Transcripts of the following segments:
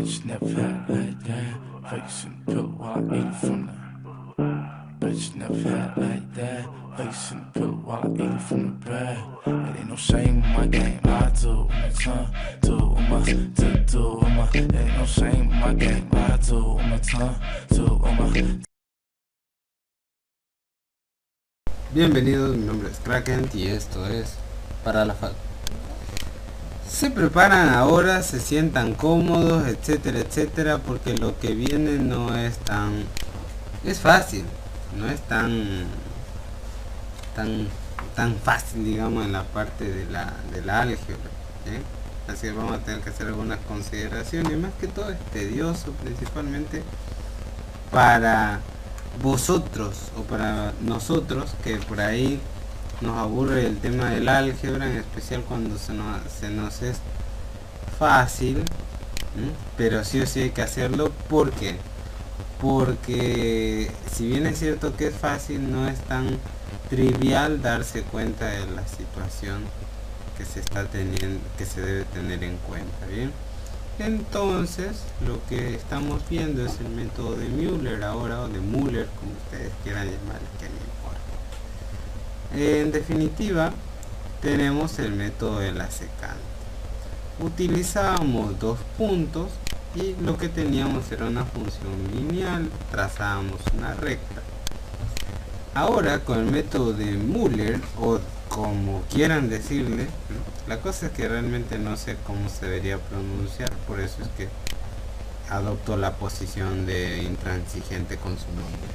Bitch never had like that. Facing pill while eating from the. Bitch never had like that. Facing pill while eating from the bag. It ain't no shame in my game. I do it my tongue, do it with my, do it with my. It ain't no shame in my game. I do it with my tongue, do it with my. Bienvenidos, mi nombre es Kraken y esto es para la fac. Se preparan ahora, se sientan cómodos, etcétera, etcétera, porque lo que viene no es tan... es fácil, no es tan fácil, digamos, en la parte de la álgebra, ¿sí? Así que vamos a tener que hacer algunas consideraciones, y más que todo es tedioso, principalmente para vosotros o para nosotros, que por ahí nos aburre el tema del álgebra, en especial cuando se nos es fácil, ¿sí? Pero sí o sí hay que hacerlo. ¿Por qué? Porque si bien es cierto que es fácil, no es tan trivial darse cuenta de la situación que se está teniendo, que se debe tener en cuenta. Bien, entonces lo que estamos viendo es el método de Müller ahora, o de Müller, como ustedes quieran llamar, que no importa. En definitiva, tenemos el método de la secante. Utilizábamos dos puntos y lo que teníamos era una función lineal, trazábamos una recta. Ahora con el método de Müller, o como quieran decirle, la cosa es que realmente no sé cómo se debería pronunciar, por eso es que adopto la posición de intransigente con su nombre.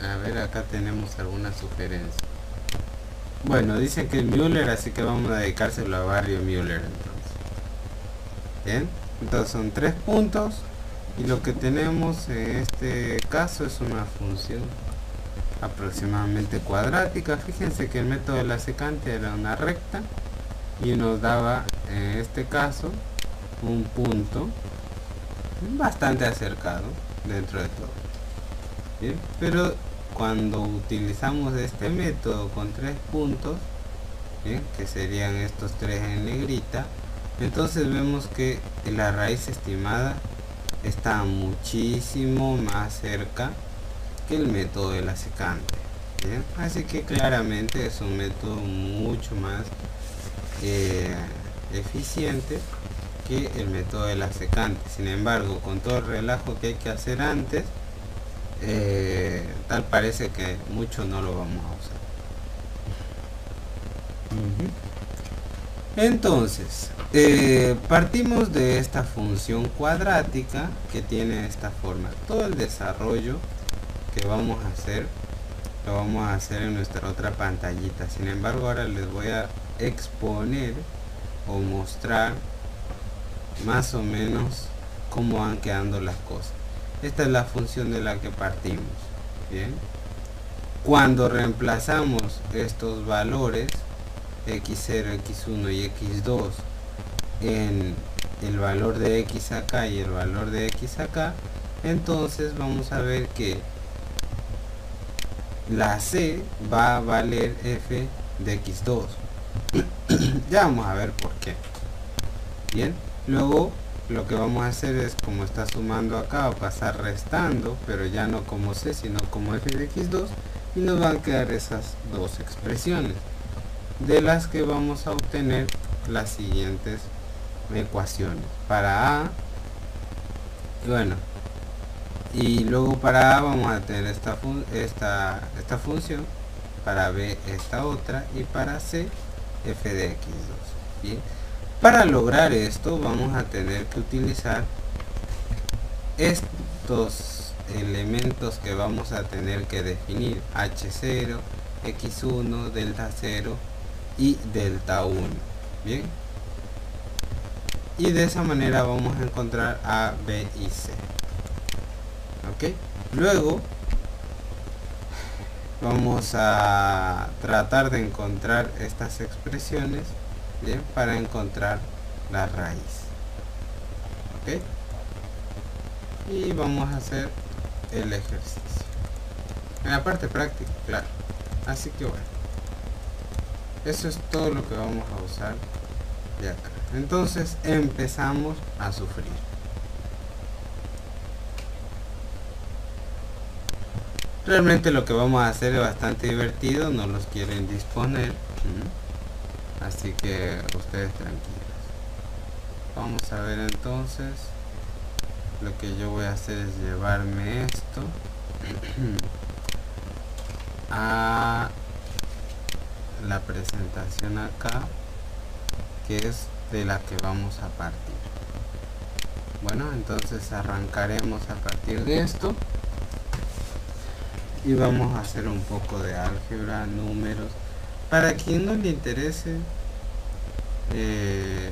A ver, acá tenemos alguna sugerencia. Bueno, dice que es Müller, así que vamos a dedicárselo a Barrio Müller entonces. Bien, entonces son 3 puntos y lo que tenemos en este caso es una función aproximadamente cuadrática. Fíjense que el método de la secante era una recta y nos daba en este caso un punto bastante acercado dentro de todo. Bien, pero cuando utilizamos este método con 3 puntos, ¿bien?, que serían estos 3 en negrita, entonces vemos que la raíz estimada está muchísimo más cerca que el método de la secante. Bien, así que claramente es un método mucho más eficiente que el método de la secante. Sin embargo, con todo el relajo que hay que hacer antes, tal parece que mucho no lo vamos a usar. Entonces, partimos de esta función cuadrática que tiene esta forma. Todo el desarrollo que vamos a hacer lo vamos a hacer en nuestra otra pantallita. Sin embargo, ahora les voy a exponer o mostrar más o menos cómo van quedando las cosas. Esta es la función de la que partimos. Bien, cuando reemplazamos estos valores x0, x1 y x2 en el valor de x acá y el valor de x acá, entonces vamos a ver que la c va a valer f de x2. Ya vamos a ver por qué. Bien, luego lo que vamos a hacer es, como está sumando acá, va a pasar restando, pero ya no como c, sino como f de x2, y nos van a quedar esas dos expresiones, de las que vamos a obtener las siguientes ecuaciones. Para a, bueno, y luego para a vamos a tener esta función, para b esta otra, y para c f de x2. Bien, para lograr esto vamos a tener que utilizar estos elementos que vamos a tener que definir: h0, x1, delta 0 y delta 1. Bien, y de esa manera vamos a encontrar a, b y c. Ok, luego vamos a tratar de encontrar estas expresiones, bien, para encontrar la raíz. Ok, y vamos a hacer el ejercicio en la parte práctica, claro. Así que bueno, Eso es todo lo que vamos a usar de acá. Entonces empezamos a sufrir. Realmente lo que vamos a hacer es bastante divertido, no los quieren disponer, así que ustedes tranquilos. Vamos a ver entonces. Lo que yo voy a hacer es llevarme esto a la presentación acá, que es de la que vamos a partir. Bueno, entonces arrancaremos a partir de esto y vamos a hacer un poco de álgebra, números. Para quien no le interese,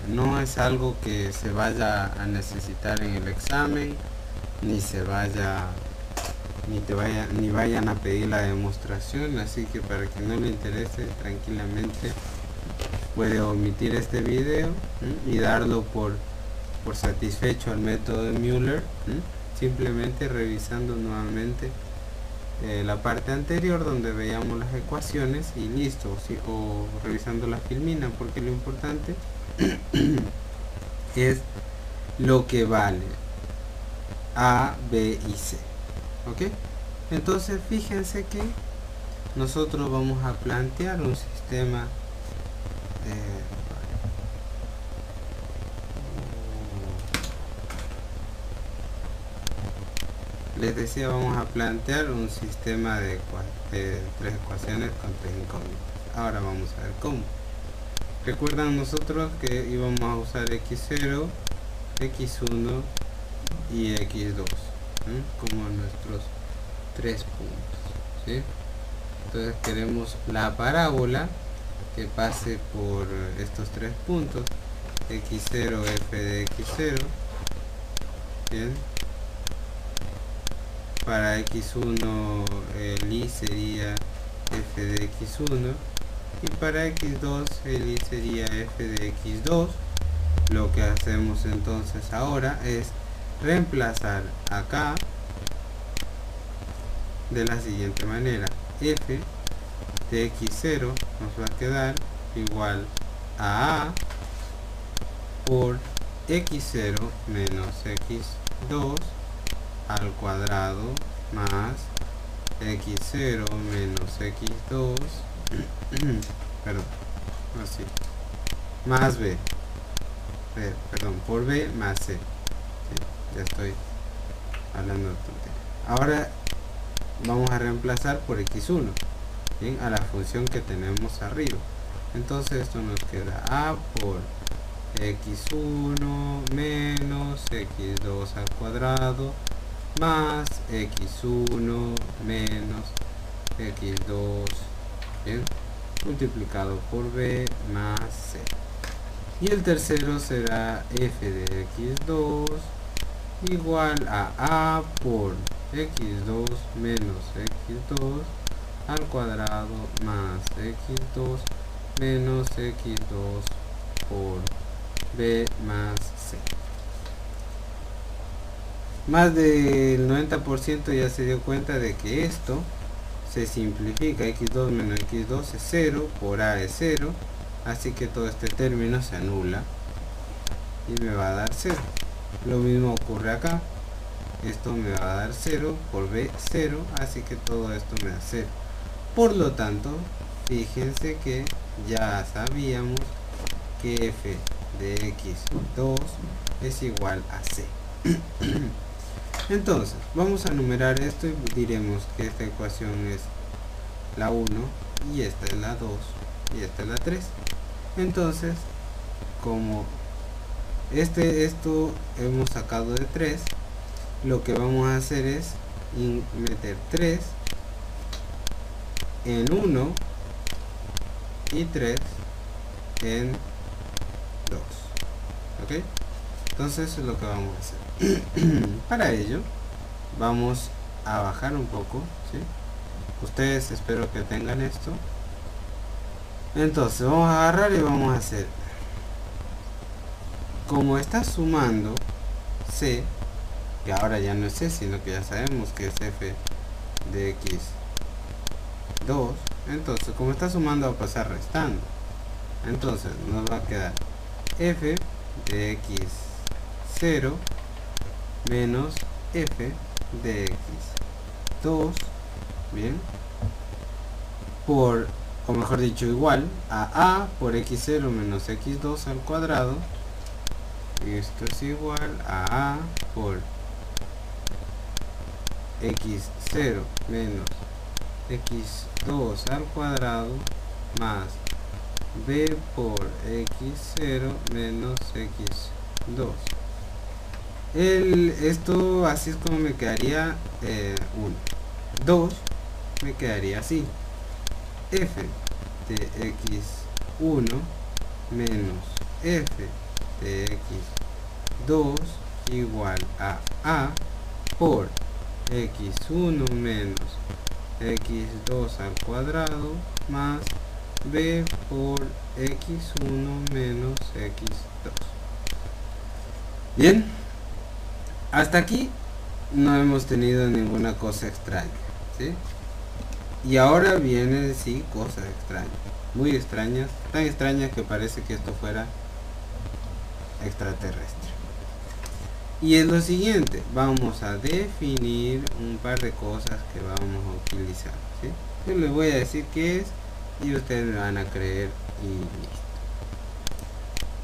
no es algo que se vaya a necesitar en el examen, ni vayan a pedir la demostración, así que para quien no le interese, tranquilamente puede omitir este video y darlo por satisfecho al método de Müller, simplemente revisando nuevamente la parte anterior donde veíamos las ecuaciones y listo, o revisando la filmina, porque lo importante es lo que vale A, B y C. ¿Ok? Entonces fíjense que nosotros vamos a plantear un sistema les decía, vamos a plantear un sistema de 3 ecuaciones con 3 incógnitas. Ahora vamos a ver cómo. Recuerdan nosotros que íbamos a usar x0, x1 y x2 como nuestros 3 puntos, ¿sí? Entonces queremos la parábola que pase por estos 3 puntos, x0, f de x0, bien. Para x1 el i sería f de x1 y para x2 el i sería f de x2. Lo que hacemos entonces ahora es reemplazar acá de la siguiente manera: f de x0 nos va a quedar igual a por x0 menos x2 al cuadrado más x0 menos x2 perdón, así, más b, perdón, por b más c. ¿Sí? Ya estoy hablando de tontería. Ahora vamos a reemplazar por x1, ¿bien? A la función que tenemos arriba. Entonces esto nos queda a por x1 menos x2 al cuadrado más x1 menos x2, bien, multiplicado por b más c. Y el tercero será f de x2 igual a por x2 menos x2 al cuadrado más x2 menos x2 por b más c. Más del 90% ya se dio cuenta de que esto se simplifica. x2 menos x2 es 0, por a es 0, así que todo este término se anula y me va a dar 0. Lo mismo ocurre acá, esto me va a dar 0, por b 0, así que todo esto me da 0. Por lo tanto, fíjense que ya sabíamos que f de x2 es igual a c. Entonces, vamos a numerar esto y diremos que esta ecuación es la 1 y esta es la 2 y esta es la 3. Entonces, como esto hemos sacado de 3, lo que vamos a hacer es meter 3 en 1 y 3 en 2. ¿Ok? Entonces eso es lo que vamos a hacer. Para ello vamos a bajar un poco, ¿sí? Ustedes espero que tengan esto. Entonces vamos a agarrar y vamos a hacer, como está sumando c, que ahora ya no es c, sino que ya sabemos que es f de x2, entonces como está sumando va a pasar restando. Entonces nos va a quedar f de x0 menos f de x2, bien, por, o mejor dicho, igual a por x0 menos x2 al cuadrado. Y esto es igual a por x0 menos x2 al cuadrado más b por x0 menos x2. Esto así es como me quedaría 1. 2 me quedaría así: f de x1 menos f de x2 igual a por x1 menos x2 al cuadrado más b por x1 menos x2. Bien, hasta aquí no hemos tenido ninguna cosa extraña, ¿sí? Y ahora vienen sí cosas extrañas, muy extrañas, tan extrañas que parece que esto fuera extraterrestre. Y es lo siguiente: vamos a definir un par de cosas que vamos a utilizar, ¿sí? Yo les voy a decir qué es y ustedes me van a creer y listo.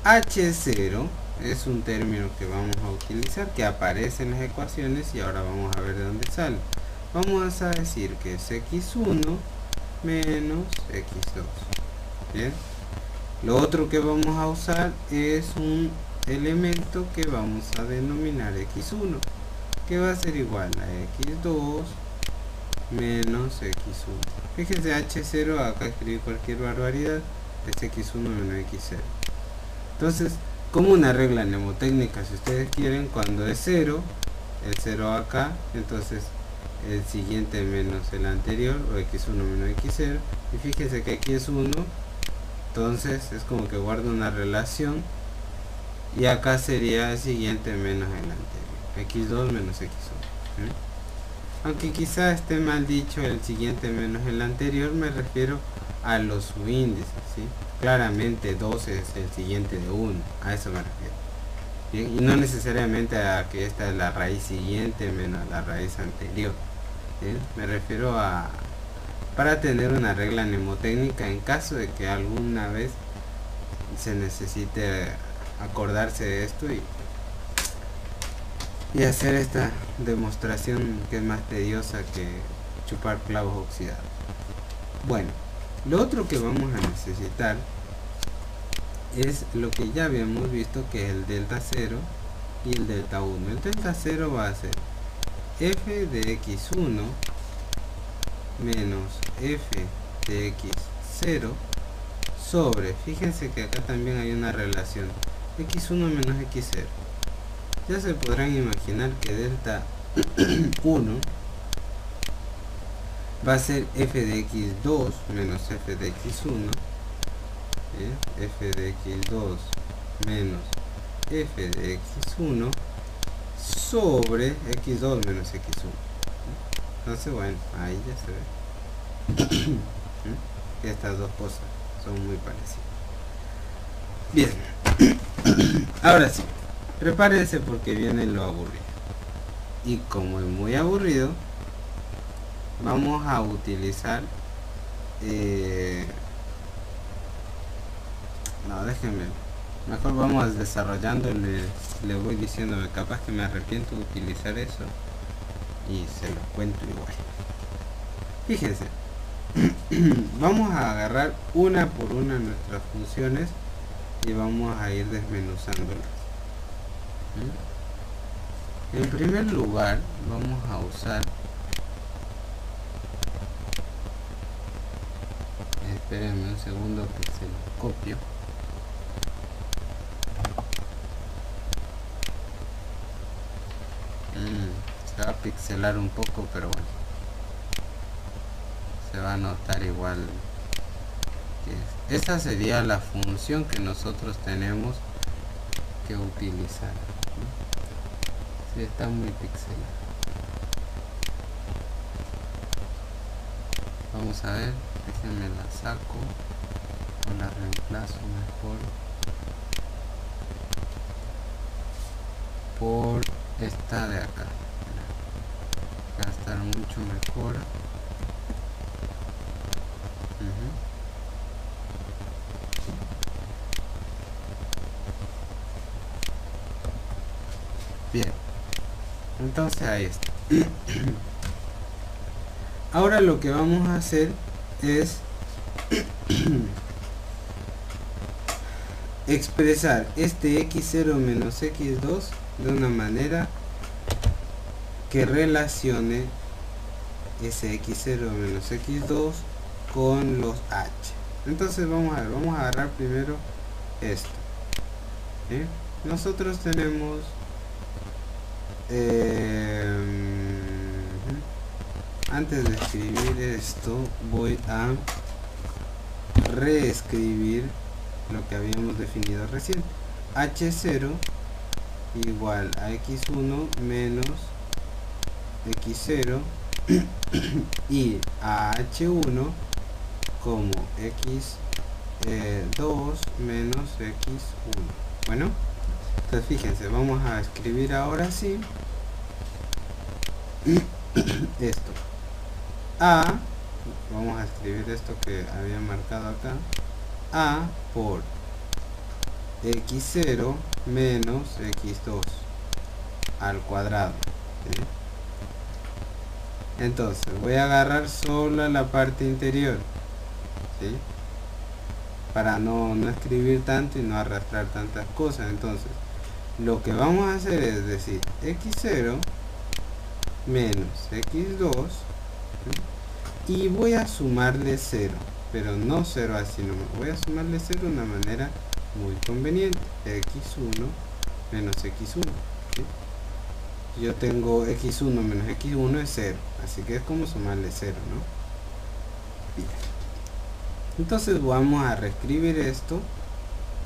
H0 es un término que vamos a utilizar, que aparece en las ecuaciones, y ahora vamos a ver de dónde sale. Vamos a decir que es x1 menos x2. Bien, lo otro que vamos a usar es un elemento que vamos a denominar x1, que va a ser igual a x2 menos x1. Fíjense, h0, acá escribí cualquier barbaridad, es x1 menos x0. Entonces, como una regla mnemotécnica, si ustedes quieren, cuando es 0, el 0 acá, entonces el siguiente menos el anterior, o x1 menos x0, y fíjense que aquí es 1, entonces es como que guarda una relación, y acá sería el siguiente menos el anterior, x2 menos x1. Aunque quizá esté mal dicho el siguiente menos el anterior, me refiero a los subíndices, ¿sí? Claramente 2 es el siguiente de 1, a eso me refiero. Bien, y no necesariamente a que esta es la raíz siguiente menos la raíz anterior. Bien, me refiero a, para tener una regla mnemotécnica en caso de que alguna vez se necesite acordarse de esto y hacer esta demostración que es más tediosa que chupar clavos oxidados. Bueno, lo otro que vamos a necesitar es lo que ya habíamos visto, que es el delta 0 y el delta 1. El delta 0 va a ser f de x1 menos f de x0 sobre, fíjense que acá también hay una relación, x1 menos x0. Ya se podrán imaginar que delta 1 va a ser f de x2 menos f de x1, f de x2 menos f de x1 sobre x2 menos x1. Entonces, bueno, ahí ya se ve que estas dos cosas son muy parecidas. Bien, ahora sí, prepárense porque viene lo aburrido. Y como es muy aburrido, vamos a utilizar no, déjenme, mejor vamos desarrollando, le voy diciéndome, capaz que me arrepiento de utilizar eso y se lo cuento igual. Fíjense, vamos a agarrar una por una nuestras funciones y vamos a ir desmenuzándolas. En primer lugar, vamos a usar, espérenme un segundo que se lo copio. Se va a pixelar un poco, pero bueno, se va a notar igual que esa sería la función que nosotros tenemos que utilizar. Sí, está muy pixelado. Vamos a ver, déjenme la saco. o la reemplazo mejor por esta de acá. Va a estar mucho mejor. Bien, entonces ahí está. Ahora lo que vamos a hacer es expresar este x0 menos x2 de una manera que relacione ese x0 menos x2 con los h. Entonces vamos a ver, vamos a agarrar primero esto. Nosotros tenemos antes de escribir esto voy a reescribir lo que habíamos definido recién. H0 igual a x1 menos x0 y a h1 como x2 menos x1. Bueno, entonces fíjense, vamos a escribir ahora sí esto. A, vamos a escribir esto que había marcado acá. A por x0 menos x2 al cuadrado. Entonces voy a agarrar solo la parte interior, ¿sí? Para no escribir tanto y no arrastrar tantas cosas. Entonces lo que vamos a hacer es decir x0 menos x2, ¿sí? Y voy a sumarle 0, pero no 0 así nomás, voy a sumarle 0 de una manera muy conveniente. x1 menos x1, ¿sí? Yo tengo x1 menos x1 es 0, así que es como sumarle 0, ¿no? Bien. Entonces vamos a reescribir esto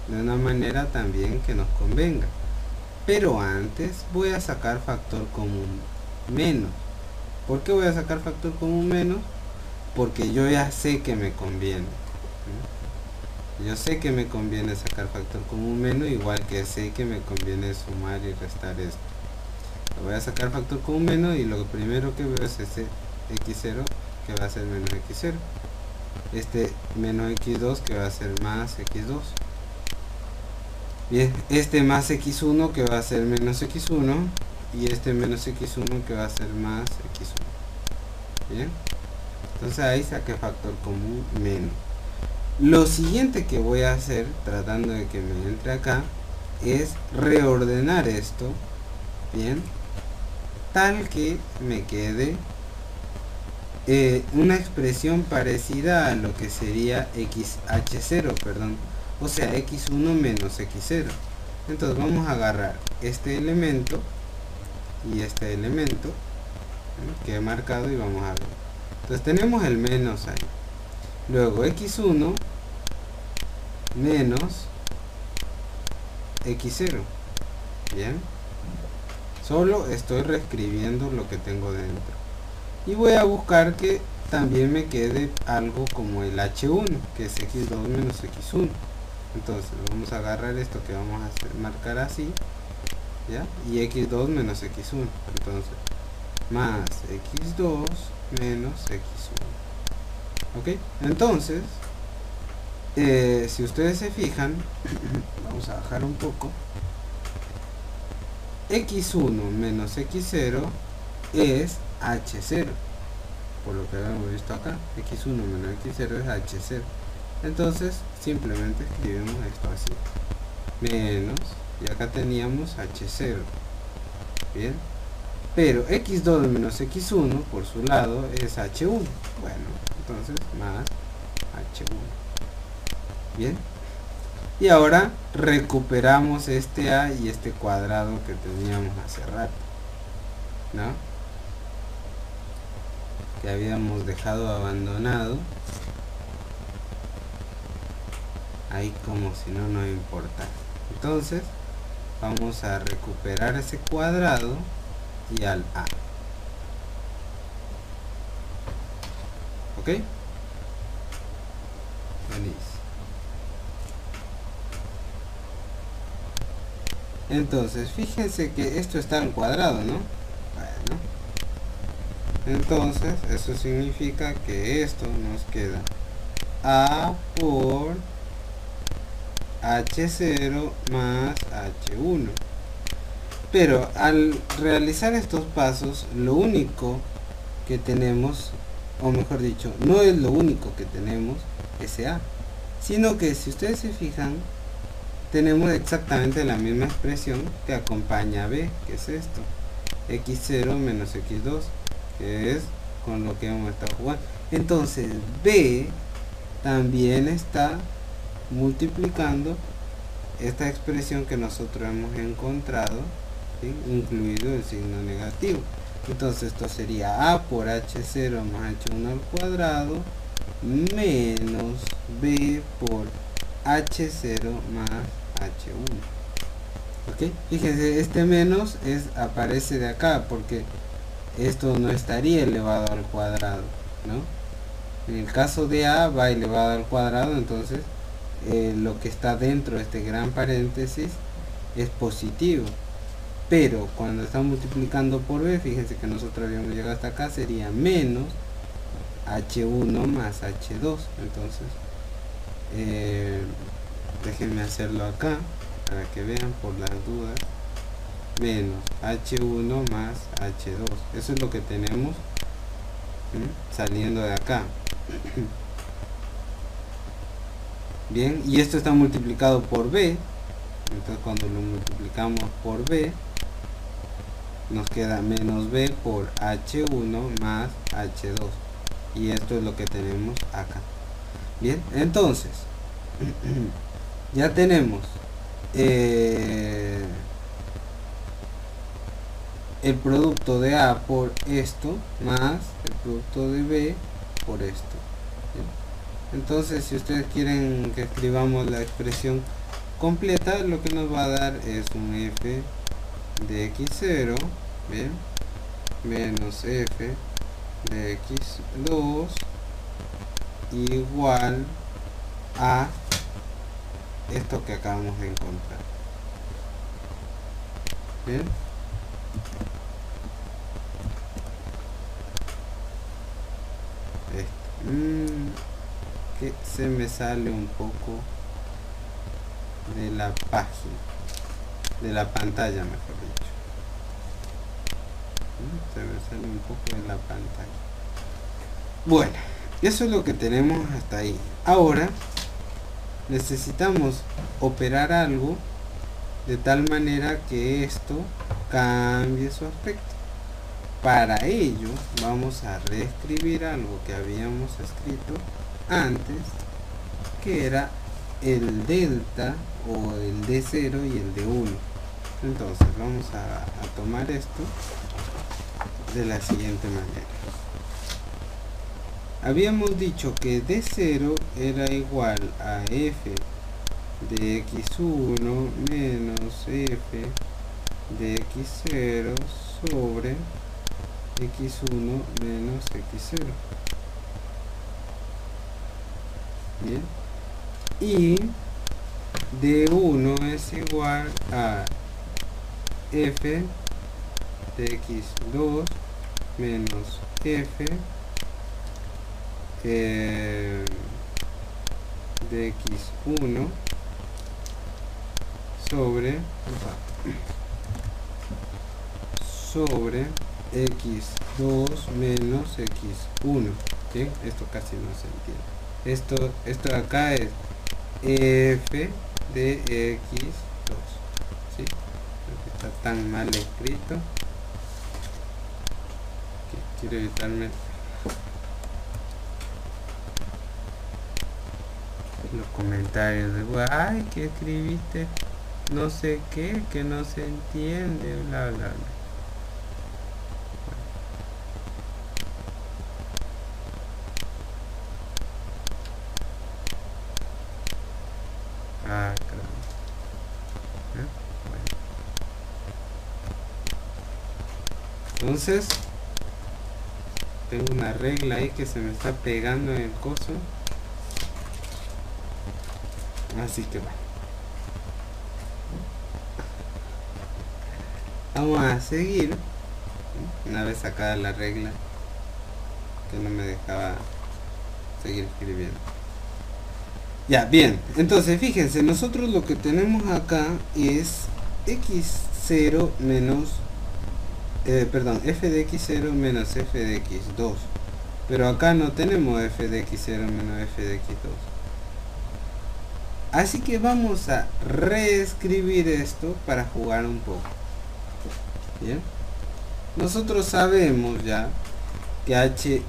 de una manera también que nos convenga, pero antes voy a sacar factor común menos. ¿Por qué voy a sacar factor común menos? Porque yo ya sé que me conviene, ¿sí? Yo sé que me conviene sacar factor común menos, igual que sé que me conviene sumar y restar esto. Voy a sacar factor común menos y lo primero que veo es ese x0 que va a ser menos x0, este menos x2 que va a ser más x2, bien, este más x1 que va a ser menos x1 y este menos x1 que va a ser más x1. Bien, entonces ahí saqué factor común menos. Lo siguiente que voy a hacer, tratando de que me entre acá, es reordenar esto, bien, tal que me quede una expresión parecida a lo que sería xh0, perdón, o sea x1 menos x0. Entonces vamos a agarrar este elemento y este elemento que he marcado y vamos a ver. Entonces tenemos el menos ahí, luego x1 menos x0. Bien, solo estoy reescribiendo lo que tengo dentro y voy a buscar que también me quede algo como el h1, que es x2 menos x1. Entonces vamos a agarrar esto que vamos a marcar así, ¿ya? Y x2 menos x1, entonces más x2 menos x1. ok, entonces si ustedes se fijan, vamos a bajar un poco, x1 menos x0 es h0, por lo que habíamos visto acá, x1 menos x0 es h0. Entonces simplemente escribimos esto así, menos, y acá teníamos h0, bien, pero x2 menos x1 por su lado es h1, bueno, entonces más h1. Bien, y ahora recuperamos este a y este cuadrado que teníamos hace rato, ¿no? Que habíamos dejado abandonado ahí como si no nos importara. Entonces vamos a recuperar ese cuadrado y al a. ok, buenísimo. Entonces fíjense que esto está al cuadrado, ¿no? Bueno, entonces eso significa que esto nos queda A por H0 más H1. Pero al realizar estos pasos, lo único que tenemos, o mejor dicho, no es lo único que tenemos ese A, sino que si ustedes se fijan, tenemos exactamente la misma expresión que acompaña a B, que es esto, x0 menos x2, que es con lo que hemos estado jugando. Entonces B también está multiplicando esta expresión que nosotros hemos encontrado, ¿sí?, incluido el signo negativo. Entonces esto sería A por H0 más H1 al cuadrado menos B por H0 más H1. ¿Ok? Fíjense, este menos aparece de acá porque esto no estaría elevado al cuadrado, ¿no? En el caso de A va elevado al cuadrado, entonces lo que está dentro de este gran paréntesis es positivo. Pero cuando está multiplicando por B, fíjense que nosotros habíamos llegado hasta acá, sería menos H1 más H2. Entonces déjenme hacerlo acá para que vean por las dudas. Menos H1 más H2. Eso es lo que tenemos saliendo de acá. Bien, y esto está multiplicado por B. Entonces cuando lo multiplicamos por B, nos queda menos B por H1 más H2. Y esto es lo que tenemos acá. Bien, entonces ya tenemos el producto de A por esto más el producto de B por esto. Bien. Entonces si ustedes quieren que escribamos la expresión completa, lo que nos va a dar es un f de x0, bien, menos f de x2 igual a esto que acabamos de encontrar. Bien, que se me sale un poco de la página, de la pantalla, mejor dicho. Se me sale un poco de la pantalla. Bueno, eso es lo que tenemos hasta ahí. Ahora necesitamos operar algo de tal manera que esto cambie su aspecto. Para ello vamos a reescribir algo que habíamos escrito antes, que era el delta o el D0 y el D1. Entonces vamos a tomar esto de la siguiente manera. Habíamos dicho que D0 era igual a f de x1 menos f de x0 sobre x1 menos x0. Bien, y D1 es igual a f de x2 menos f de x1 sobre x2 menos x1. ¿Sí? Esto casi no se entiende. Esto de acá es f de x2. ¿Sí? Está tan mal escrito que quiero evitarme los comentarios de ay, que escribiste no sé qué, que no se entiende, bla bla bla. Ah, claro. Bueno. Entonces tengo una regla ahí que se me está pegando en el coso, así que bueno. vamos a seguir, una vez sacada la regla que no me dejaba seguir escribiendo. Ya, bien, entonces fíjense, nosotros lo que tenemos acá es x0 menos f de x0 menos f de x2, pero acá no tenemos f de x0 menos f de x2, así que vamos a reescribir esto para jugar un poco. Bien, nosotros sabemos ya que x1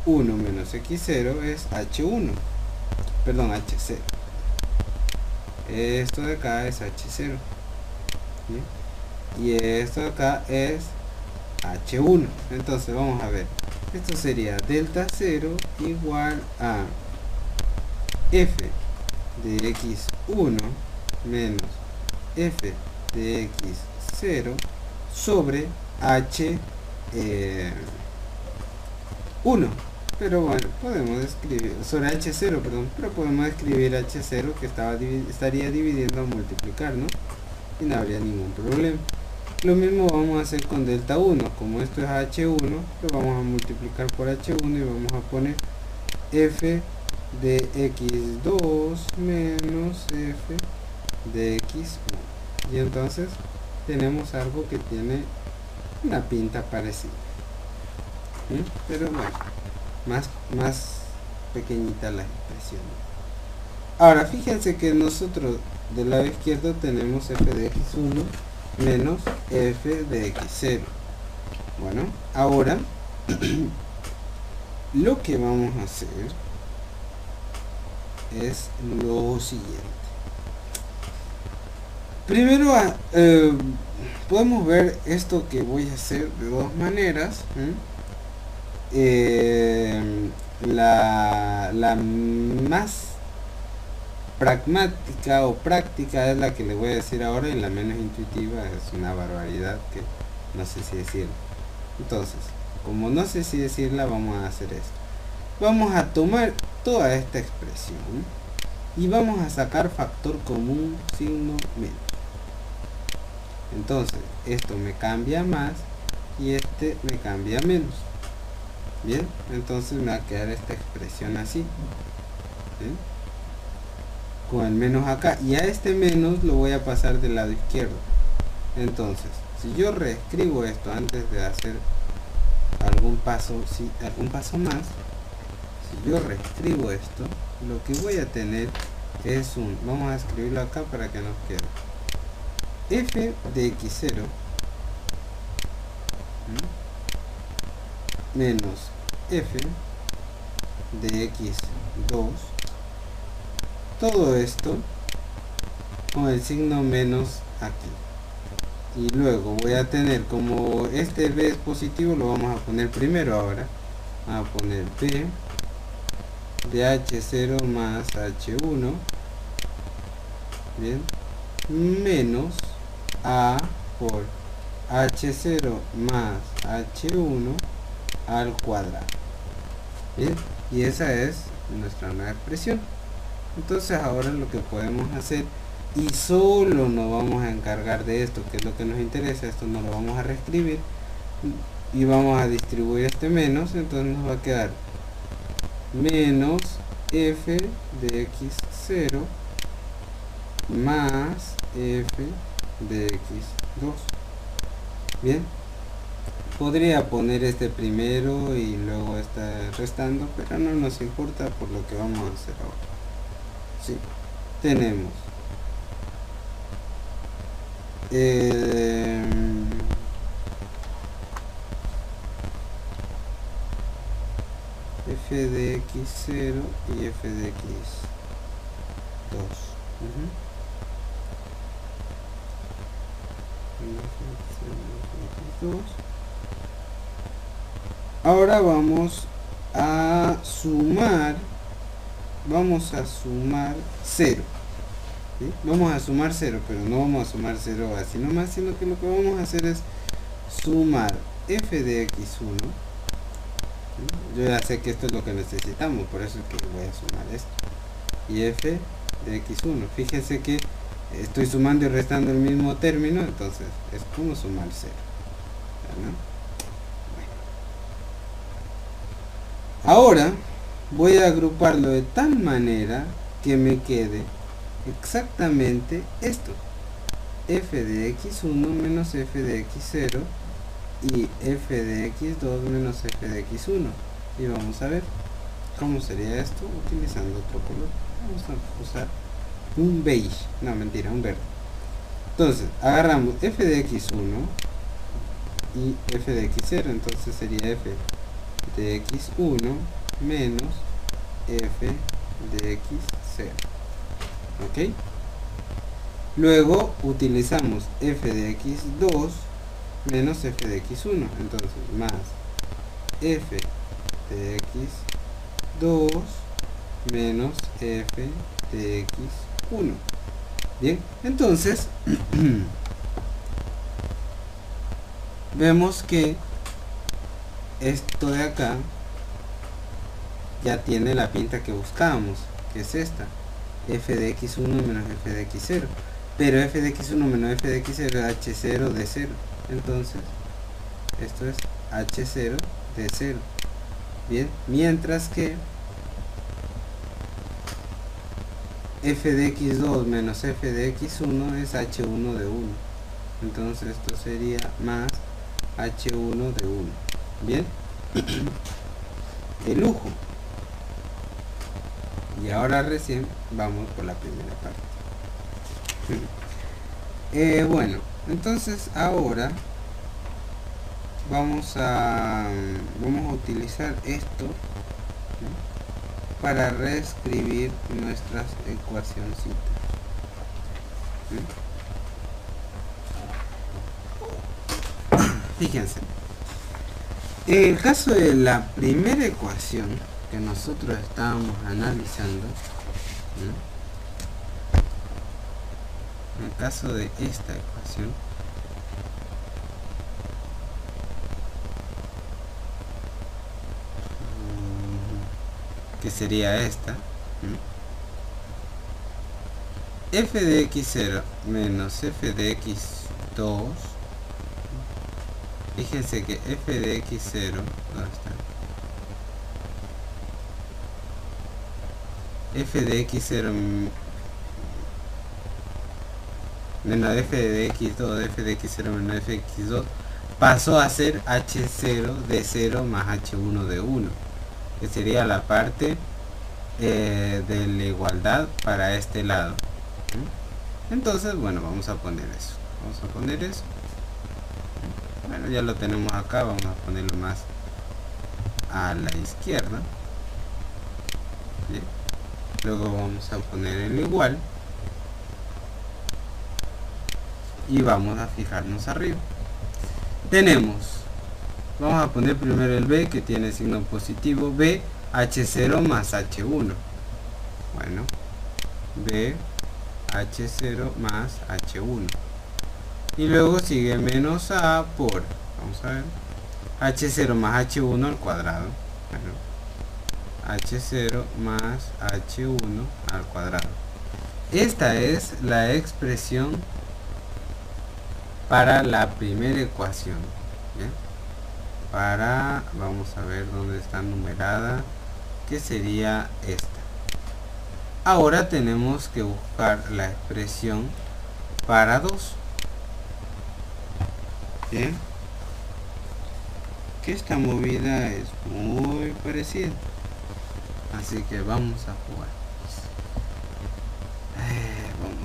menos x0 es h1, perdón, h0. Esto de acá es h0. ¿Bien? Y esto de acá es h1. Entonces vamos a ver. Esto sería delta 0 igual a f de x1 menos f de x0 sobre h1. Pero bueno, podemos escribir sobre h0, perdón, pero podemos escribir h0 que estaría dividiendo a multiplicar, ¿no? Y no habría ningún problema. Lo mismo vamos a hacer con delta 1. Como esto es h1, lo vamos a multiplicar por h1 y vamos a poner f de x2 menos f de x1. Y entonces tenemos algo que tiene una pinta parecida. ¿Sí? Pero bueno, más pequeñita la expresión. Ahora fíjense que nosotros del lado izquierdo tenemos f de x1 menos f de x0. Bueno, ahora lo que vamos a hacer es lo siguiente. Primero podemos ver esto que voy a hacer de dos maneras. La más pragmática o práctica es la que le voy a decir ahora, y la menos intuitiva es una barbaridad que no sé si decirla. Entonces, como no sé si decirla, vamos a hacer esto. Vamos a tomar toda esta expresión y vamos a sacar factor común signo menos. Entonces, esto me cambia más y este me cambia menos. Bien, entonces me va a quedar esta expresión así. ¿Bien? Con el menos acá, y a este menos lo voy a pasar del lado izquierdo. Entonces, si yo reescribo esto antes de hacer algún paso más, si yo reescribo esto, lo que voy a tener es vamos a escribirlo acá para que nos quede f de x0 menos f de x2, todo esto con el signo menos aquí, y luego voy a tener, como este b es positivo, lo vamos a poner primero. Ahora vamos a poner b de h0 más h1, bien, menos a por h0 más h1 al cuadrado. Bien, y esa es nuestra nueva expresión. Entonces ahora lo que podemos hacer, y solo nos vamos a encargar de esto, que es lo que nos interesa, esto no lo vamos a reescribir, y vamos a distribuir este menos. Entonces nos va a quedar menos f de x0 más f de x2. Bien, podría poner este primero y luego este restando, pero no nos importa por lo que vamos a hacer ahora. Sí, tenemos f de x0 y f de x2. Ahora vamos a sumar 0. ¿Sí? Vamos a sumar 0, pero no vamos a sumar 0 así nomás, sino que lo que vamos a hacer es sumar f de x1. ¿Sí? Yo ya sé que esto es lo que necesitamos, por eso es que voy a sumar esto. Y f de x1. Fíjense que estoy sumando y restando el mismo término, entonces es como sumar 0, ¿no? Bueno. Ahora voy a agruparlo de tal manera que me quede exactamente esto: f de x1 menos f de x0 y f de x2 menos f de x1. Y vamos a ver cómo sería esto utilizando otro color. Vamos a usar un beige, no mentira, un verde. Entonces agarramos f de x1 y f de x0, entonces sería f de x1 menos f de x0, ¿ok? Luego utilizamos f de x2 menos f de x1, entonces más f de x2 menos f de x1. Bien, entonces vemos que esto de acá ya tiene la pinta que buscábamos, que es esta: f de x1 menos f de x0. Pero f de x1 menos f de x0 es h0 de 0. Entonces esto es h0 de 0. Bien, mientras que f de x2 menos f de x1 es h1 de 1. Entonces esto sería más h1 de 1. Bien. De lujo. Y ahora recién vamos por la primera parte. Bueno, entonces ahora vamos a utilizar esto, ¿no?, para reescribir nuestras ecuacioncitas. Fíjense, en el caso de la primera ecuación que nosotros estábamos analizando, ¿no?, en el caso de esta ecuación, que sería esta, f de x0 menos f de x2, fíjense que f de x0, ¿dónde está? F de x0 menos f de x2, f de x0 menos f de x2 pasó a ser h0 de 0 más h1 de 1, que sería la parte de la igualdad para este lado. Entonces, bueno, vamos a poner eso. Bueno, ya lo tenemos acá, vamos a ponerlo más a la izquierda. Bien. Luego vamos a poner el igual y vamos a fijarnos arriba. Vamos a poner primero el b, que tiene signo positivo. B, h0 más h1. Bueno, b, h0 más h1. Y luego sigue menos a por, vamos a ver, h0 más h1 al cuadrado. Bueno, h0 más h1 al cuadrado. Esta es la expresión para la primera ecuación. ¿Bien? Vamos a ver dónde está numerada, que sería esta. Ahora tenemos que buscar la expresión para 2. Bien, que esta movida es muy parecida, así que vamos a jugar.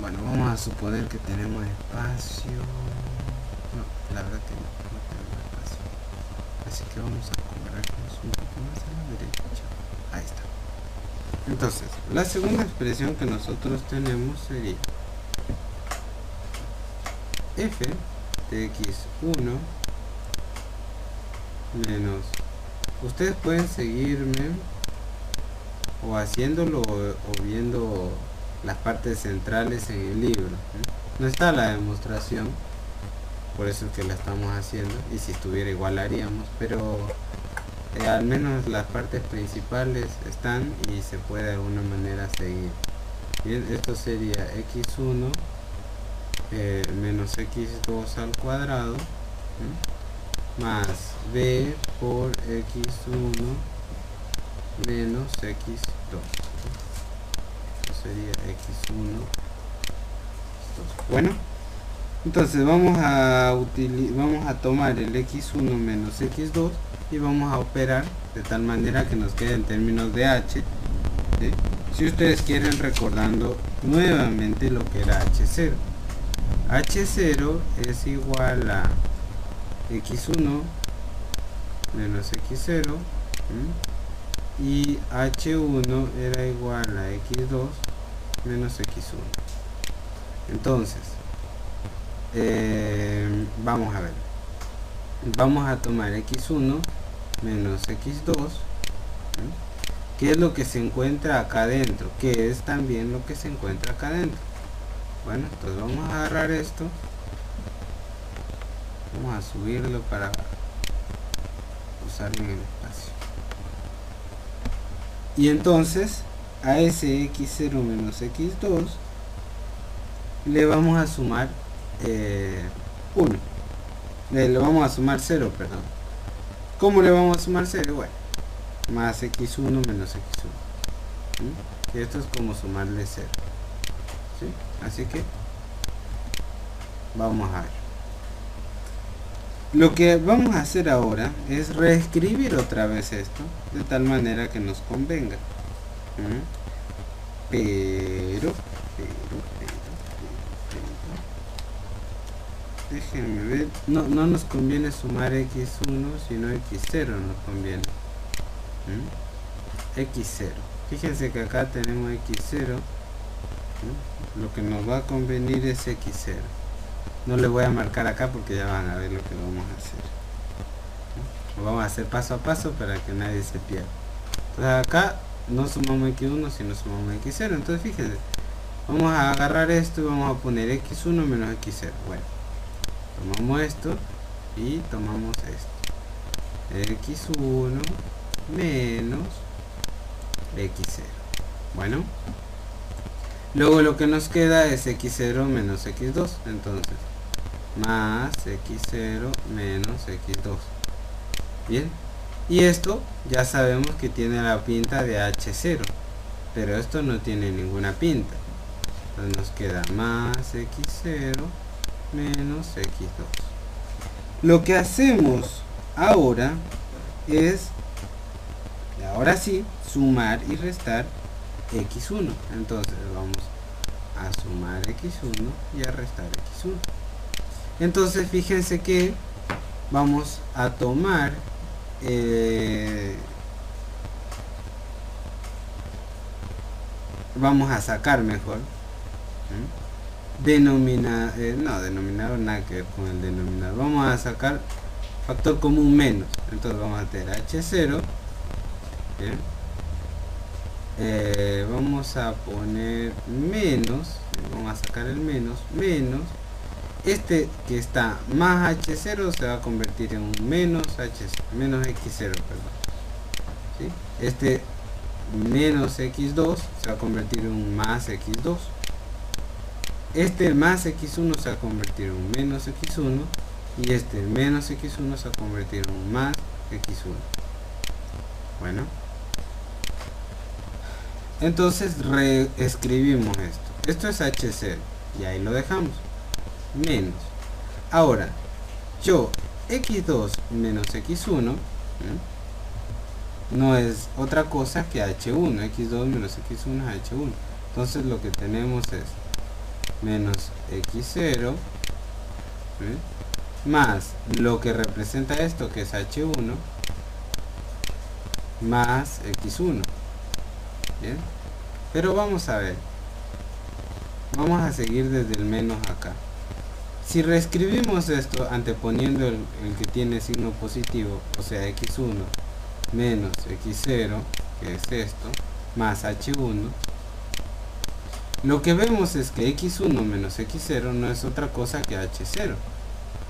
Bueno, vamos a suponer que tenemos espacio. No, la verdad que no tenemos espacio, así que vamos a corrernos un poco más a la derecha. Ahí está. Entonces, la segunda expresión que nosotros tenemos sería f de x1 menos, ustedes pueden seguirme o haciéndolo o viendo las partes centrales en el libro, no está la demostración, por eso es que la estamos haciendo, y si estuviera igual la haríamos, pero al menos las partes principales están y se puede de alguna manera seguir. Bien, esto sería x1 menos x2 al cuadrado más b por x1 menos x2. Sería x1. Bueno, entonces vamos a tomar el x1 menos x2 y vamos a operar de tal manera que nos quede en términos de h, ¿sí? Si ustedes quieren, recordando nuevamente lo que era h0. h0 es igual a x1 menos x0, ¿sí? Y h1 era igual a x2 menos x1. Entonces vamos a ver, vamos a tomar x1 menos x2, ¿sí? Que es lo que se encuentra acá adentro, que es también lo que se encuentra acá adentro. Bueno, entonces vamos a agarrar esto, vamos a subirlo para usarlo en el espacio, y entonces a ese x0 menos x2 le vamos a sumar 1, le vamos a sumar 0, perdón. ¿Cómo le vamos a sumar 0? Bueno, más x1 menos x1, ¿sí? Que esto es como sumarle 0, ¿sí? Así que vamos a ver. Lo que vamos a hacer ahora es reescribir otra vez esto de tal manera que nos convenga. Pero déjenme ver, no nos conviene sumar x1 sino x0 nos conviene. X0, fíjense que acá tenemos x0, lo que nos va a convenir es x0. No le voy a marcar acá porque ya van a ver lo que vamos a hacer. Lo vamos a hacer paso a paso para que nadie se pierda. Entonces acá no sumamos x1 sino sumamos x0. Entonces fíjense, vamos a agarrar esto y vamos a poner x1 menos x0. Bueno, tomamos esto y tomamos esto, x1 menos x0. Bueno, luego lo que nos queda es x0 menos x2, entonces más x0 menos x2. Bien, y esto ya sabemos que tiene la pinta de h0, pero esto no tiene ninguna pinta, entonces nos queda más x0 menos x2. Lo que hacemos ahora es, ahora sí, sumar y restar x1. Entonces vamos a sumar x1 y a restar x1. Entonces fíjense que vamos a tomar vamos a sacar mejor denominador nada que ver con el denominador. Vamos a sacar factor común menos, entonces vamos a tener h0. Bien. Vamos a poner menos, vamos a sacar el menos, este que está más h0 se va a convertir en un menos menos x0, perdón, ¿sí? Este menos x2 se va a convertir en un más x2, este más x1 se va a convertir en un menos x1, y este menos x1 se va a convertir en un más x1. Bueno, entonces reescribimos esto es h0 y ahí lo dejamos, menos, ahora yo x2 menos x1 no es otra cosa que h1, x2 menos x1 es h1, entonces lo que tenemos es menos x0 más lo que representa esto que es h1 más x1. Bien, pero vamos a ver, vamos a seguir desde el menos acá. Si reescribimos esto anteponiendo el que tiene signo positivo, o sea x1 menos x0, que es esto, más h1, lo que vemos es que x1 menos x0 no es otra cosa que h0.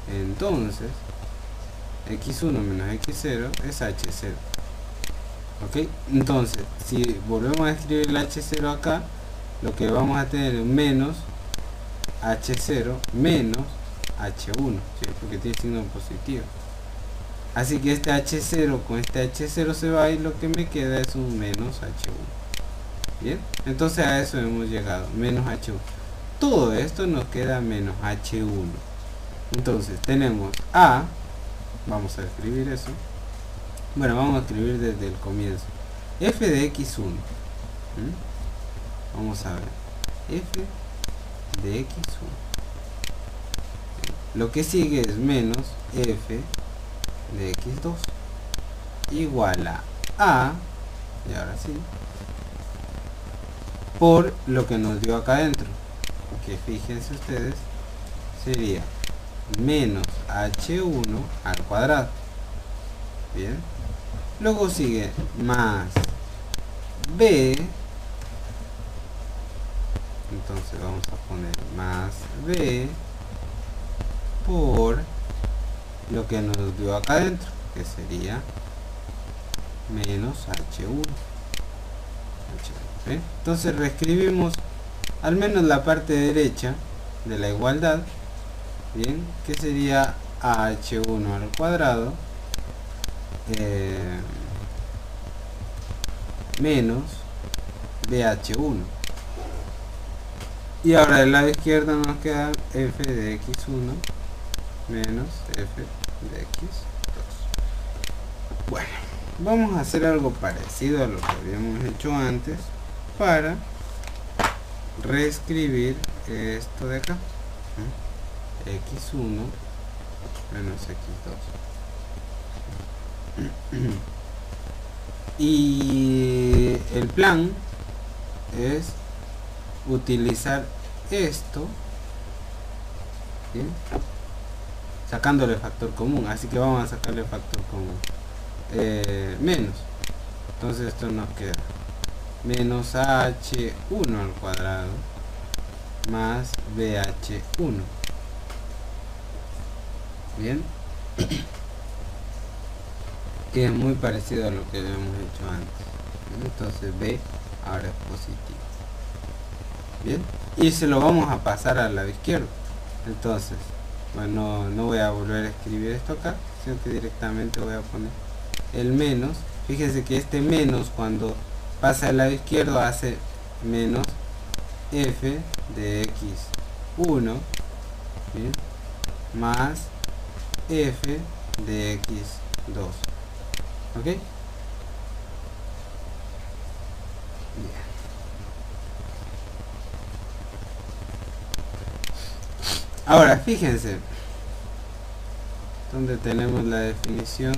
Entonces x1 menos x0 es h0. Ok, entonces si volvemos a escribir el h0 acá, lo que vamos a tener es menos h0 menos h1, ¿sí? Porque tiene signo positivo. Así que este h0 con este h0 se va y lo que me queda es un menos h1. Bien, entonces a eso hemos llegado, menos h1. Todo esto nos queda menos h1. Entonces tenemos a, vamos a escribir eso. Bueno, vamos a escribir desde el comienzo. F de x1. Vamos a ver. F de x1. Lo que sigue es menos f de x2 igual a, y ahora sí, por lo que nos dio acá adentro, que fíjense ustedes, sería menos h1 al cuadrado. Bien, luego sigue más b, entonces vamos a poner más b por lo que nos dio acá adentro, que sería menos h1. ¿Bien? Entonces reescribimos al menos la parte derecha de la igualdad, bien, que sería h1 al cuadrado menos bh1. Y ahora del lado izquierdo nos queda f de x1 menos f de x2. Bueno, vamos a hacer algo parecido a lo que habíamos hecho antes para reescribir esto de acá. x1 menos x2. Y el plan es utilizar esto, ¿bien?, sacándole factor común. Así que vamos a sacarle factor común, menos. Entonces esto nos queda menos h1 al cuadrado más bh1. Bien, que es muy parecido a lo que habíamos hecho antes. Entonces b ahora es positivo. Bien, y se lo vamos a pasar al lado izquierdo. Entonces, bueno, no voy a volver a escribir esto acá, sino que directamente voy a poner el menos. Fíjense que este menos, cuando pasa al lado izquierdo, hace menos f de x1, ¿bien?, más f de x2. ¿Ok? Bien. Ahora fíjense donde tenemos la definición.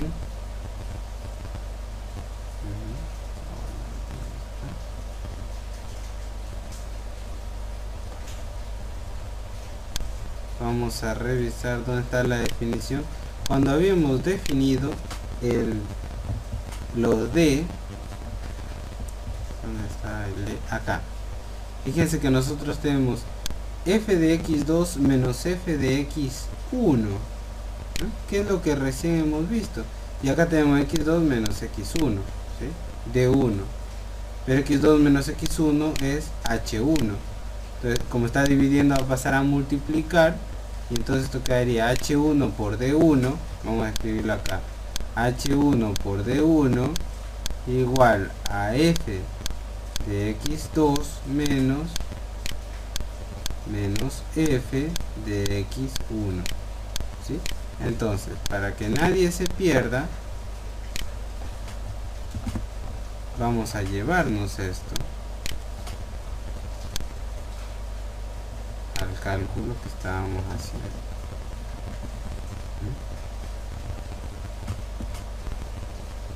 Vamos a revisar dónde está la definición. Cuando habíamos definido lo de, ¿dónde está el de? Acá. Fíjense que nosotros tenemos f de x2 menos f de x1, ¿no?, que es lo que recién hemos visto. Y acá tenemos x2 menos x1, ¿sí?, de 1. Pero x2 menos x1 es h1. Entonces, como está dividiendo, va a pasar a multiplicar. Y entonces esto quedaría h1 por d1. Vamos a escribirlo acá. h1 por d1 igual a f de x2 menos f de x1. ¿Sí? Entonces, para que nadie se pierda, vamos a llevarnos esto al cálculo que estábamos haciendo.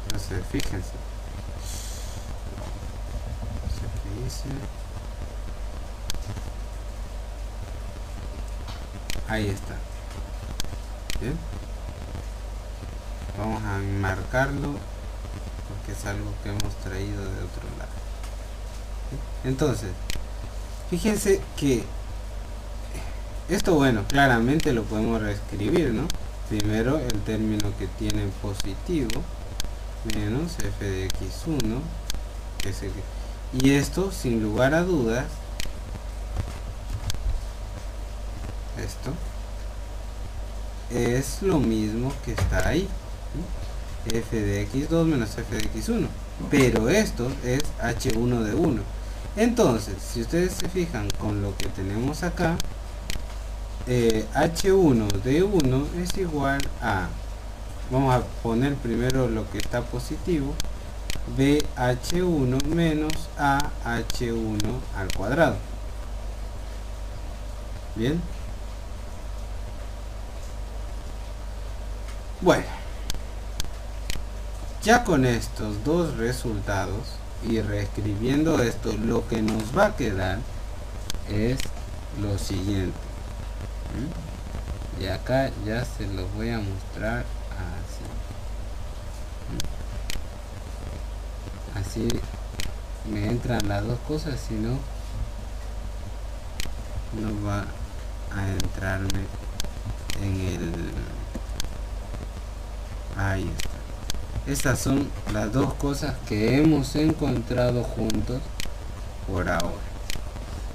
Entonces, fíjense. ¿Qué dice? Ahí está. Bien. Vamos a enmarcarlo porque es algo que hemos traído de otro lado. Entonces, fíjense que esto, bueno, claramente lo podemos reescribir, ¿no? Primero el término que tiene positivo menos f de x1, que es y esto, sin lugar a dudas, esto es lo mismo que está ahí, f de x2 menos f de x1, pero esto es h1 de 1. Entonces, si ustedes se fijan con lo que tenemos acá, h1 de 1 es igual a, vamos a poner primero lo que está positivo, bh1 menos ah1 al cuadrado. Bien, bueno, ya con estos dos resultados y reescribiendo esto, lo que nos va a quedar es lo siguiente. Y acá ya se los voy a mostrar así. Así me entran las dos cosas, si no, no va a entrarme en el... Ahí está. Estas son las dos cosas que hemos encontrado juntos por ahora.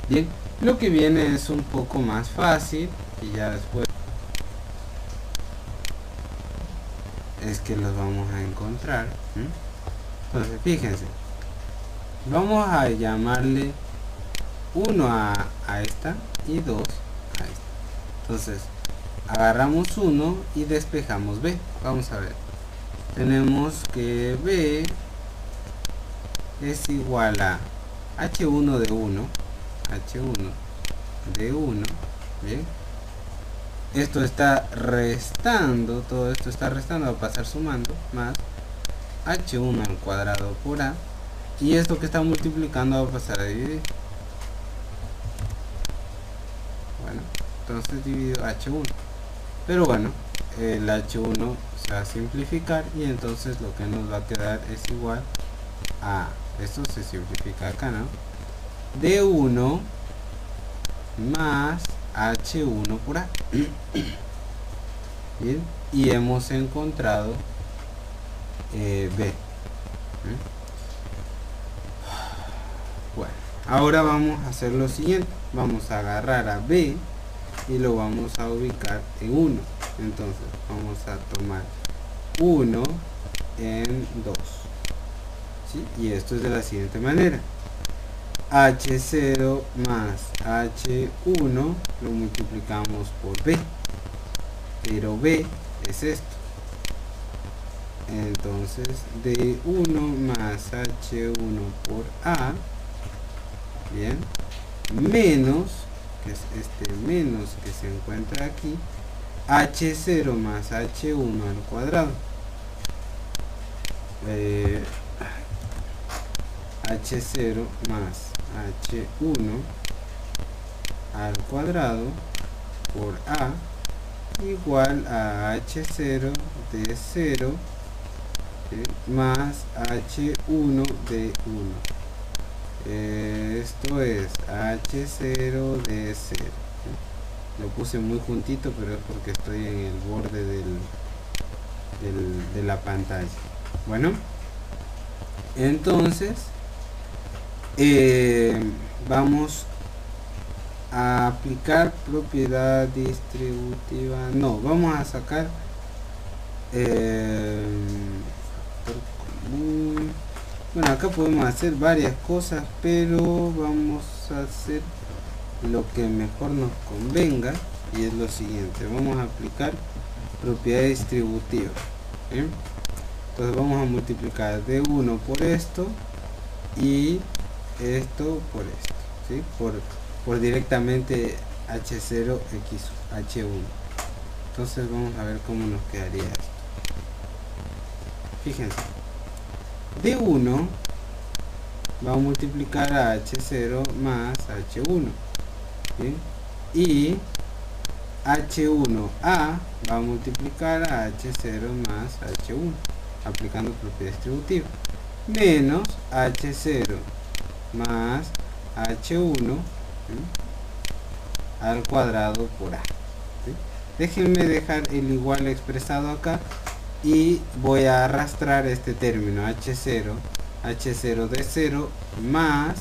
Bien, lo que viene es un poco más fácil y ya después es que los vamos a encontrar. Entonces fíjense, vamos a llamarle 1 a esta y 2 a esta. Entonces agarramos 1 y despejamos b. Vamos a ver, tenemos que b es igual a h1 de 1, h1 de 1, bien, esto está restando, todo esto está restando, va a pasar sumando, más h1 al cuadrado por a, y esto que está multiplicando va a pasar a dividir. Bueno, entonces divido h1, pero bueno, el h1 se va a simplificar y entonces lo que nos va a quedar es igual a, esto se simplifica acá, ¿no? D1 más h1 por a. Bien, y hemos encontrado b. Bueno, ahora vamos a hacer lo siguiente, vamos a agarrar a b y lo vamos a ubicar en 1. Entonces vamos a tomar 1 en 2, ¿sí? Y esto es de la siguiente manera: h0 más h1 lo multiplicamos por b, pero b es esto, entonces d1 más h1 por a, bien, menos, que es este menos que se encuentra aquí, h0 más h1 al cuadrado, h0 más h1 al cuadrado por a igual a h0 de 0 más h1 de 1. Esto es h0 de 0. Lo puse muy juntito, pero es porque estoy en el borde de la pantalla. Bueno, entonces vamos a aplicar propiedad distributiva. No, vamos a sacar factor común. Bueno, acá podemos hacer varias cosas, pero vamos a hacer lo que mejor nos convenga, y es lo siguiente: vamos a aplicar propiedad distributiva. ¿Bien? Entonces vamos a multiplicar d1 por esto y esto por esto, ¿sí? por directamente h0 x h1. Entonces vamos a ver cómo nos quedaría esto. Fíjense, d1 va a multiplicar a h0 más h1, ¿bien? Y h1a va a multiplicar a h0 más h1 aplicando propiedad distributiva, menos h0 más h1 al cuadrado por a, ¿sí? Déjenme dejar el igual expresado acá y voy a arrastrar este término h0 de 0 más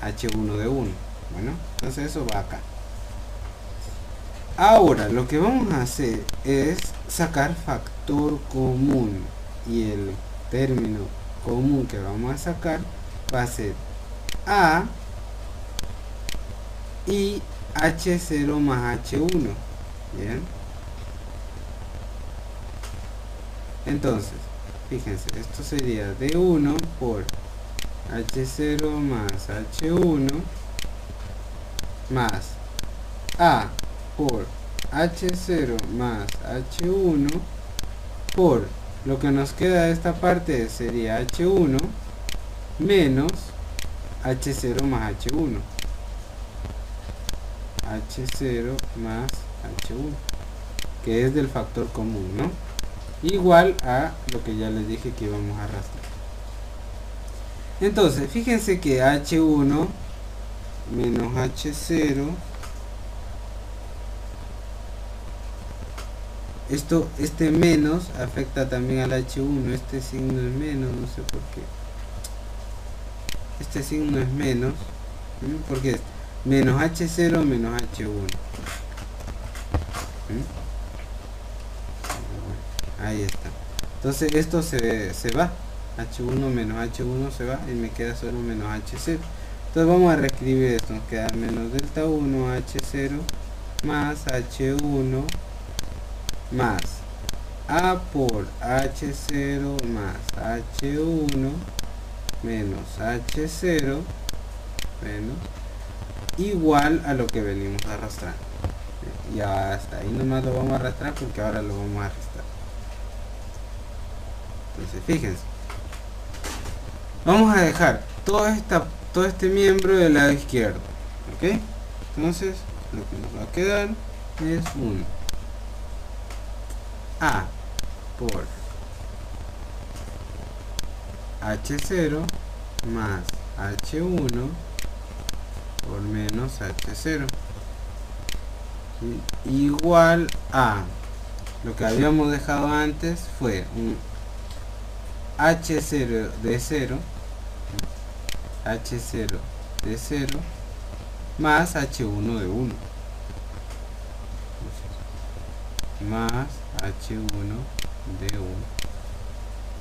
h1 de 1. Bueno, entonces eso va acá. Ahora lo que vamos a hacer es sacar factor común, y el término común que vamos a sacar va a ser A y H0 más H1. Bien, entonces fíjense, esto sería D1 por H0 más H1 más A por H0 más H1 por lo que nos queda de esta parte sería H1 menos H0 más H1. H0 más H1, que es del factor común, ¿no? Igual a lo que ya les dije que íbamos a arrastrar. Entonces, fíjense que H1 menos H0, este menos afecta también al H1, este signo es menos, no sé por qué. Este signo es menos, porque es menos H0 menos H1. Ahí está. Entonces esto se va. H1 menos H1 se va y me queda solo menos H0. Entonces vamos a reescribir esto. Nos queda menos delta 1 H0 más H1 más A por H0 más H1 menos H0 menos igual a lo que venimos arrastrando. Ya hasta ahí nomás lo vamos a arrastrar porque ahora lo vamos a arrastrar. Entonces fíjense, vamos a dejar todo este miembro del lado izquierdo, ¿ok? Entonces lo que nos va a quedar es 1 A por H0 más H1 por menos H0, ¿sí? Igual a lo que habíamos dejado antes fue un H0 de 0, H0 de 0 más H1 de 1 más H1 de 1.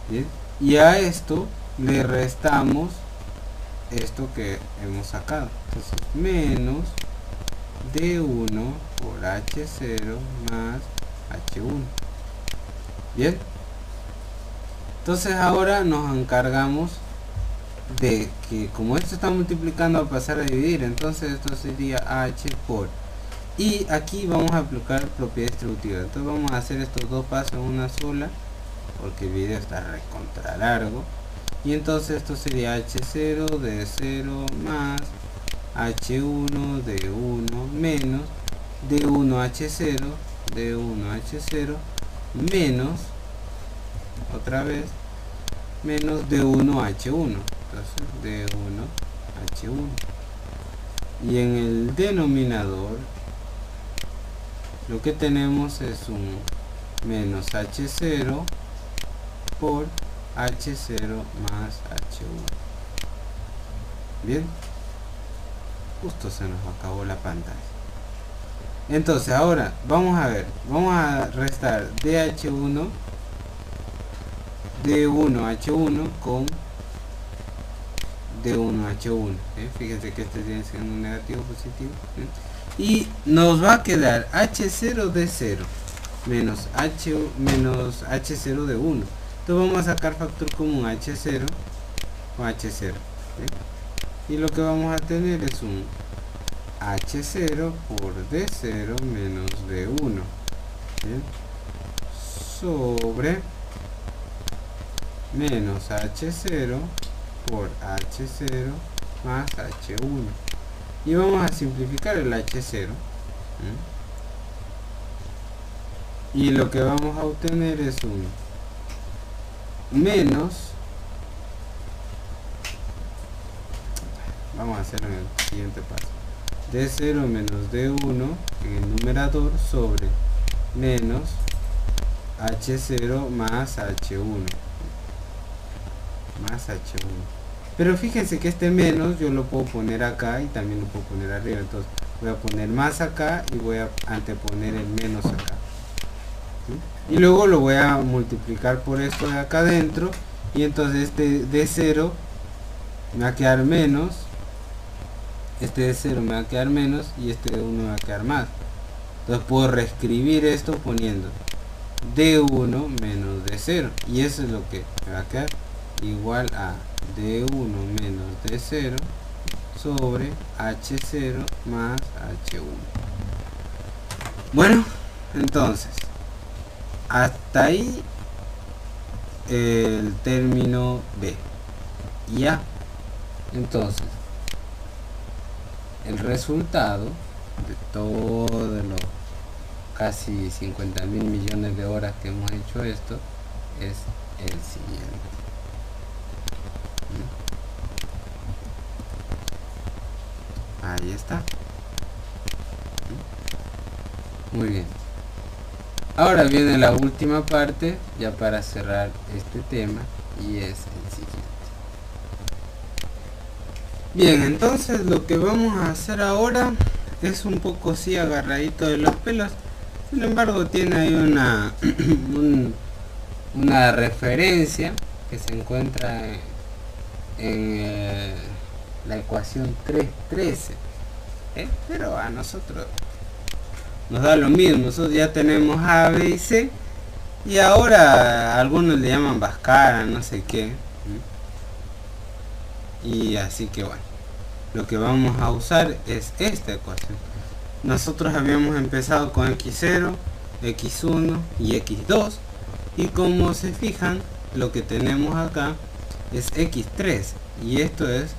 Bien, y a esto le restamos esto que hemos sacado, entonces menos D1 por H0 más H1. Bien, entonces ahora nos encargamos de que como esto está multiplicando a pasar a dividir, entonces esto sería H por, y aquí vamos a aplicar propiedad distributiva. Entonces vamos a hacer estos dos pasos en una sola porque el video está recontra largo. Y entonces esto sería H0 de 0 más H1 de 1 menos D1 H0 de 1 H0 menos otra vez menos D1 H1. Entonces D1 H1. Y en el denominador lo que tenemos es un menos H0 por H0 más H1. Bien, justo se nos acabó la pantalla. Entonces ahora vamos a ver, vamos a restar DH1 D1H1 con D1H1. Fíjense que este tiene siendo un negativo positivo. Y nos va a quedar H0 de 0 menos H0 de 1. Entonces vamos a sacar factor común H0 con H0. Y lo que vamos a tener es un H0 por D0 menos D1. ¿Bien? Sobre menos H0 por H0 más H1. Y vamos a simplificar el H0. Y lo que vamos a obtener es un menos, vamos a hacerlo en el siguiente paso, D0 menos D1 en el numerador sobre menos H0 más H1 más H1. Pero fíjense que este menos yo lo puedo poner acá y también lo puedo poner arriba. Entonces voy a poner más acá y voy a anteponer el menos acá. ¿Sí? Y luego lo voy a multiplicar por esto de acá adentro. Y entonces este de 0 me va a quedar menos. Este de 0 me va a quedar menos y este de 1 me va a quedar más. Entonces puedo reescribir esto poniendo D1 menos D0. Y eso es lo que me va a quedar igual a D1 menos D0 sobre H0 más H1. Bueno, entonces, hasta ahí el término B. Ya. Entonces, el resultado de todo lo casi 50.000 millones de horas que hemos hecho esto es el siguiente. Ahí está. Muy bien. Ahora viene la última parte ya para cerrar este tema y es el siguiente. Bien, entonces lo que vamos a hacer ahora es un poco así agarradito de los pelos. Sin embargo tiene ahí una referencia que se encuentra en la ecuación 3.13, pero a nosotros nos da lo mismo. Nosotros ya tenemos A, B y C, y ahora algunos le llaman Bhaskara, no sé qué, y así que bueno, lo que vamos a usar es esta ecuación. Nosotros habíamos empezado con x0, x1 y x2, y como se fijan, lo que tenemos acá es x3, y esto es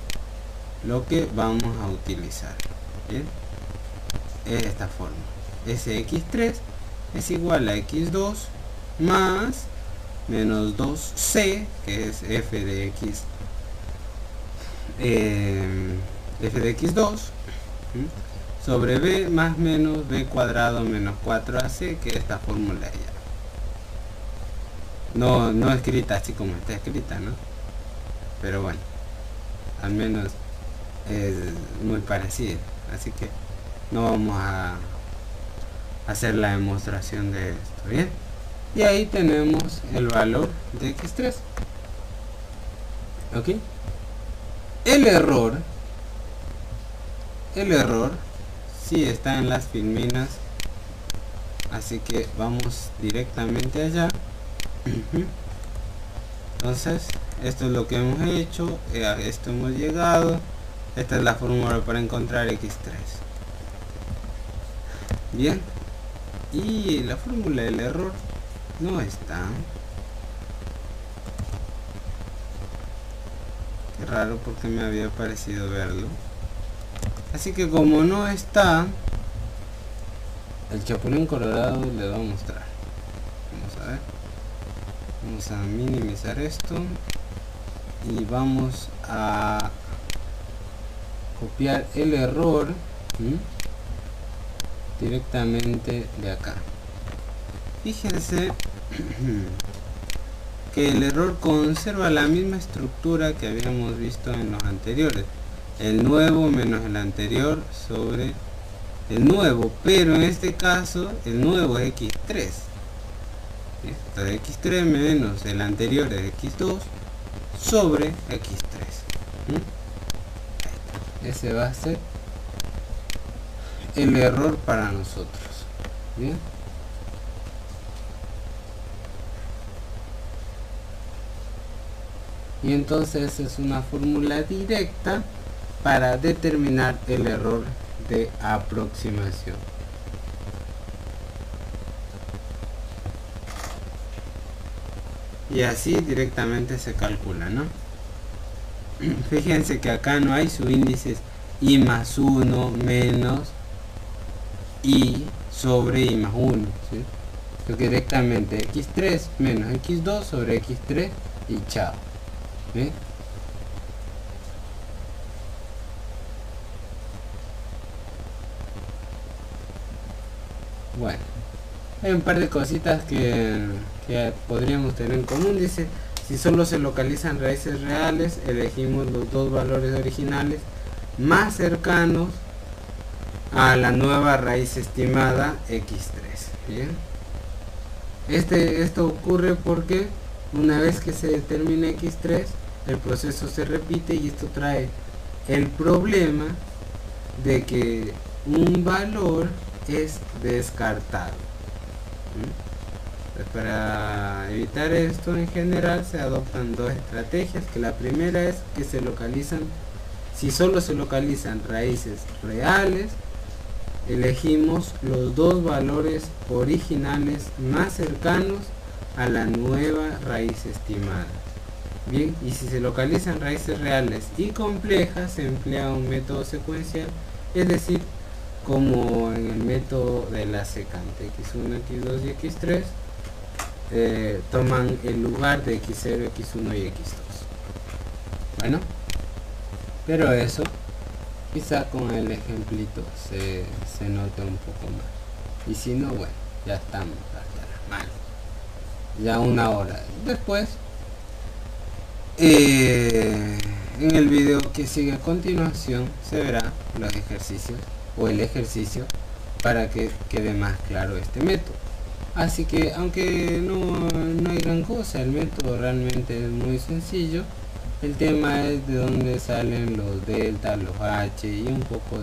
lo que vamos a utilizar. ¿Bien? Es esta forma. Ese x3 es igual a x2 más menos 2c, que es f de x, f de x2, sobre b más menos b cuadrado menos 4ac, que es esta fórmula ya. No escrita así como está escrita, ¿no? Pero bueno, al menos es muy parecida, así que no vamos a hacer la demostración de esto. Bien, y ahí tenemos el valor de x3. ok, el error sí está en las filminas, así que vamos directamente allá. Entonces esto es lo que hemos hecho, a esto hemos llegado. Esta es la fórmula para encontrar x3. Bien, y la fórmula del error no está. Qué raro, porque me había parecido verlo. Así que como no está, el Chapulín Colorado le va a mostrar. Vamos a ver. Vamos a minimizar esto y vamos a copiar el error directamente de acá. Fíjense que el error conserva la misma estructura que habíamos visto en los anteriores, el nuevo menos el anterior sobre el nuevo, pero en este caso el nuevo es x3. Esto es x3 menos el anterior es x2 sobre x3. Ese va a ser el error para nosotros. Bien, y entonces es una fórmula directa para determinar el error de aproximación. Y así directamente se calcula, ¿no? Fíjense que acá no hay subíndices i más 1 menos i sobre i más 1, ¿sí? Porque directamente x3 menos x2 sobre x3 y chao. ¿Sí? Bueno, hay un par de cositas que podríamos tener en común. Dice, Si solo se localizan raíces reales, elegimos los dos valores originales más cercanos a la nueva raíz estimada x3. Bien, esto ocurre porque una vez que se determina x3, el proceso se repite, y esto trae el problema de que un valor es descartado. Pues para evitar esto, en general se adoptan dos estrategias, que la primera es que si solo se localizan raíces reales, elegimos los dos valores originales más cercanos a la nueva raíz estimada. Bien, y si se localizan raíces reales y complejas, se emplea un método secuencial, es decir, como en el método de la secante. x1, x2 y x3 toman el lugar de x0, x1 y x2. Bueno, pero eso quizá con el ejemplito se note un poco más, y si no, bueno, ya estamos hasta las manos, ya una hora después. En el video que sigue a continuación se verá los ejercicios o el ejercicio para que quede más claro este método. Así que aunque no hay gran cosa, el método realmente es muy sencillo. El tema es de dónde salen los delta, los h y un poco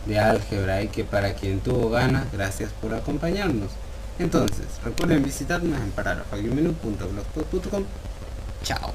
de álgebra, y que para quien tuvo ganas, gracias por acompañarnos. Entonces recuerden visitarnos en paralogaluminu.blogspot.com. Chao.